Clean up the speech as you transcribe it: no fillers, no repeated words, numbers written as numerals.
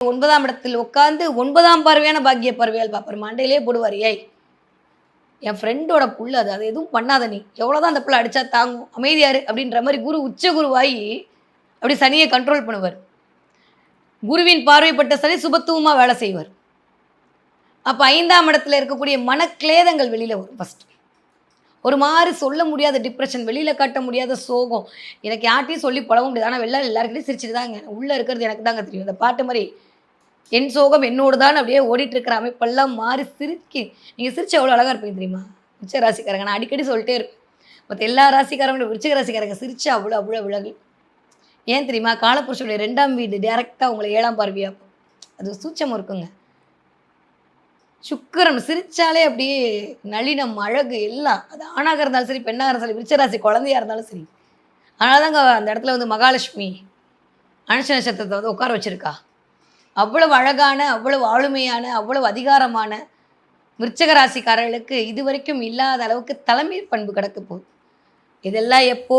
9ஆம் இடத்தில் உட்கார்ந்து 9ஆம் பார்வையான பாக்கிய பார்வையால் பார்ப்பார். மண்டையிலே போடுவார். ஏய் என் ஃப்ரெண்டோட புள்ள அது. அது எதுவும் பண்ணாத நீ. எவ்வளோதான் அந்த புள்ள அடிச்சா தாங்கும். அமைதியா இரு அப்படின்ற மாரி குரு உச்ச குருவாயி அப்படி சனியை கண்ட்ரோல் பண்ணுவார். குருவின் பார்வைப்பட்ட சனி சுபத்துவமா வேலை செய்வார். அப்ப 5ஆம் இடத்துல இருக்கக்கூடிய மனக்லேதங்கள் வெளியில வரும் ஃபர்ஸ்ட். ஒரு மாரி சொல்ல முடியாத டிப்ரஷன், வெளியில காட்ட முடியாத சோகம். எனக்கு யார்ட்டயும் சொல்லி பழக முடியாது. ஆனா வெளில எல்லார்கிட்டயும் சிரிச்சுட்டு தாங்க. உள்ள இருக்கிறது எனக்கு தாங்க தெரியும். இந்த பாட்டு மாரி என் சோகம் என்னோடு தான் அப்படியே ஓடிட்டு இருக்கிற அமைப்பெல்லாம் மாறி சிரிக்கி நீங்க சிரிச்சா எவ்வளோ அழகா இருப்பீங்க தெரியுமா? உச்ச ராசிக்காரங்க. நான் அடிக்கடி சொல்லிட்டே இருப்பேன். மத்த எல்லா ராசிக்காரங்களும் விருச்சிக ராசிக்காரங்க சிரிச்சா அவ்வளோ அவ்வளோ அழகு. ஏன் தெரியுமா? காலபுருஷனுடைய 2ஆம் வீடு டைரக்ட்டா உங்கள 7ஆம் பார்வையா அது சூட்சமம் இருக்குங்க. சுக்கிரன் சிரிச்சாலே அப்படியே நளினம், அழகு எல்லாம். அது ஆணாக இருந்தாலும் சரி, பெண்ணாக இருந்தாலும் சரி, விருச்சிக ராசி குழந்தையா இருந்தாலும் சரி. அதனால தாங்க அந்த இடத்துல வந்து மகாலட்சுமி அனுஷ நட்சத்திரத்த வந்து உட்கார வச்சிருக்கா. அவ்வளவு அழகான, அவ்வளவு ஆளுமையான, அவ்வளவு அதிகாரமான விருச்சிக ராசிக்காரர்களுக்கு இதுவரைக்கும் இல்லாத அளவுக்கு தலைமை பண்பு கிடைக்க போகுது. இதெல்லாம் எப்போ